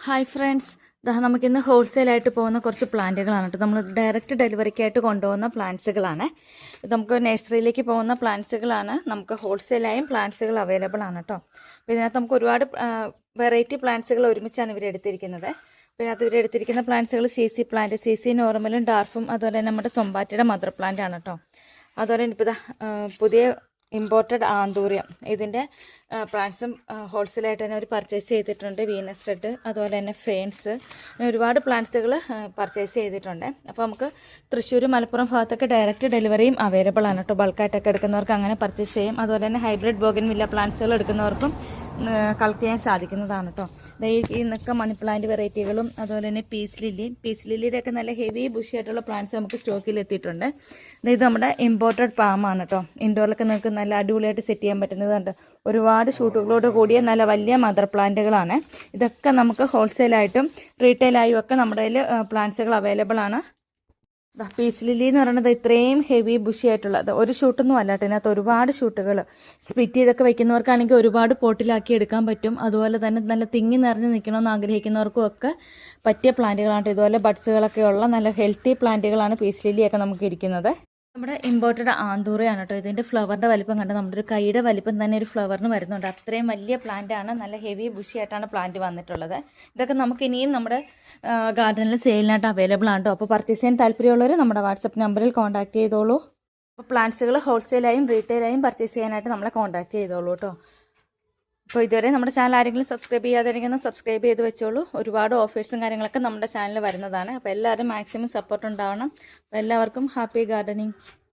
Hi friends, നമുക്കിന്ന് ഹോൾസെയിലായിട്ട് പോകുന്ന കുറച്ച് പ്ലാന്റുകളാണ് കേട്ടോ. നമ്മൾ ഡയറക്റ്റ് ഡെലിവറിക്കായിട്ട് കൊണ്ടുപോകുന്ന പ്ലാന്റ്സുകളാണ്. നമുക്ക് നഴ്സറിയിലേക്ക് പോകുന്ന പ്ലാന്റ്സുകളാണ്. നമുക്ക് ഹോൾസെയിലായും പ്ലാന്റ്സുകൾ അവൈലബിൾ ആണ് കേട്ടോ. അപ്പോൾ ഇതിനകത്ത് നമുക്ക് ഒരുപാട് വെറൈറ്റി പ്ലാന്റ്സുകൾ ഒരുമിച്ചാണ് ഇവർ എടുത്തിരിക്കുന്നത്. പിന്നെ അത് ഇവർ എടുത്തിരിക്കുന്ന പ്ലാന്റ്സുകൾ സി പ്ലാന്റ്, സി നോർമലും ഡാർഫും, അതുപോലെ തന്നെ നമ്മുടെ സൊമ്പാറ്റയുടെ മദർ പ്ലാന്റ് ആണ് കേട്ടോ. അതുപോലെ തന്നെ ഇപ്പോൾ പുതിയ ഇമ്പോർട്ടഡ് ആന്തൂറിയം, ഇതിൻ്റെ പ്ലാന്റ്സും ഹോൾസെയിലായിട്ട് തന്നെ അവർ പർച്ചേസ് ചെയ്തിട്ടുണ്ട്. വീനസ് റെഡ്, അതുപോലെ തന്നെ ഫേൺസ്, ഒരുപാട് പ്ലാന്റ്സുകൾ പർച്ചേസ് ചെയ്തിട്ടുണ്ട്. അപ്പോൾ നമുക്ക് തൃശ്ശൂർ, മലപ്പുറം ഭാഗത്തൊക്കെ ഡയറക്റ്റ് ഡെലിവറിയും അവൈലബിൾ ആണ് കേട്ടോ. ബൾക്കായിട്ടൊക്കെ എടുക്കുന്നവർക്ക് അങ്ങനെ പർച്ചേസ് ചെയ്യും. അതുപോലെ തന്നെ ഹൈബ്രിഡ് ബോഗൻവില്ല പ്ലാന്റ്സുകൾ എടുക്കുന്നവർക്കും കളക്ട് ചെയ്യാൻ സാധിക്കുന്നതാണ് കേട്ടോ. ഈ നിൽക്കുക മണി പ്ലാന്റ് വെറൈറ്റികളും, അതുപോലെ തന്നെ പീസ് ലില്ലിയുടെയൊക്കെ നല്ല ഹെവി ബുഷി ആയിട്ടുള്ള പ്ലാന്റ്സ് നമുക്ക് സ്റ്റോക്കിൽ എത്തിയിട്ടുണ്ട്. ഇത് നമ്മുടെ ഇമ്പോർട്ടഡ് പാമാണ് കേട്ടോ. ഇൻഡോറിലൊക്കെ നിങ്ങൾക്ക് നല്ല അടിപൊളിയായിട്ട് സെറ്റ് ചെയ്യാൻ പറ്റുന്നതുണ്ട്. ഒരുപാട് ഷൂട്ടുകളോട് കൂടിയ നല്ല വലിയ മദർ പ്ലാന്റുകളാണ്. ഇതൊക്കെ നമുക്ക് ഹോൾസെയിലായിട്ടും റീറ്റെയിലായും ഒക്കെ നമ്മുടെ കയ്യിൽ പ്ലാന്റ്സുകൾ അവൈലബിൾ ആണ്. പീസ് ലില്ലി എന്ന് പറയുന്നത് ഇത്രയും ഹെവി ബുഷി ആയിട്ടുള്ളത് ഒരു ഷൂട്ടൊന്നും അല്ല കേട്ടോ. ഇതിനകത്ത് ഒരുപാട് ഷൂട്ടുകൾ സ്പ്ലിറ്റ് ചെയ്തൊക്കെ വയ്ക്കുന്നവർക്കാണെങ്കിൽ ഒരുപാട് പോട്ടിലാക്കി എടുക്കാൻ പറ്റും. അതുപോലെ തന്നെ നല്ല തിങ്ങി നിറഞ്ഞ് നിൽക്കണമെന്ന് ആഗ്രഹിക്കുന്നവർക്കും ഒക്കെ പറ്റിയ പ്ലാന്റുകളാണ്. ഇതുപോലെ ബഡ്സുകളൊക്കെ ഉള്ള നല്ല ഹെൽത്തി പ്ലാന്റുകളാണ് പീസ് ലില്ലിയൊക്കെ നമുക്ക് ഇരിക്കുന്നത്. നമ്മുടെ ഇമ്പോർട്ടഡ് ആന്തൂറയാണ് കേട്ടോ. ഇതിൻ്റെ ഫ്ലവറിൻ്റെ വലിപ്പം കണ്ട് നമ്മുടെ ഒരു കൈയുടെ വലിപ്പം തന്നെ ഒരു ഫ്ലവറിന് വരുന്നുണ്ട്. അത്രയും വലിയ പ്ലാന്റ് ആണ്. നല്ല ഹെവി ബുഷി ആയിട്ടാണ് പ്ലാന്റ് വന്നിട്ടുള്ളത്. ഇതൊക്കെ നമുക്ക് ഇനിയും നമ്മുടെ ഗാർഡനിൽ സെയിലിനായിട്ട് അവൈലബിൾ ആണ് കേട്ടോ. അപ്പോൾ പർച്ചേസ് ചെയ്യാൻ താല്പര്യമുള്ളവർ നമ്മുടെ വാട്സപ്പ് നമ്പറിൽ കോൺടാക്ട് ചെയ്തോളൂ. അപ്പോൾ പ്ലാന്റ്സുകൾ ഹോൾസെയിലായും റീറ്റെയിലായും പർച്ചേസ് ചെയ്യാനായിട്ട് നമ്മളെ കോൺടാക്ട് ചെയ്തോളൂ കേട്ടോ. അപ്പോൾ ഇതുവരെ നമ്മുടെ ചാനൽ ആരെങ്കിലും സബ്സ്ക്രൈബ് ചെയ്യാതിരിക്കുന്ന സബ്സ്ക്രൈബ് ചെയ്ത് വെച്ചോളൂ. ഒരുപാട് ഓഫേഴ്സും കാര്യങ്ങളൊക്കെ നമ്മുടെ ചാനലിൽ വരുന്നതാണ്. അപ്പോൾ എല്ലാവരും മാക്സിമം സപ്പോർട്ട് ഉണ്ടാവണം. അപ്പോൾ എല്ലാവർക്കും ഹാപ്പി ഗാർഡനിങ്.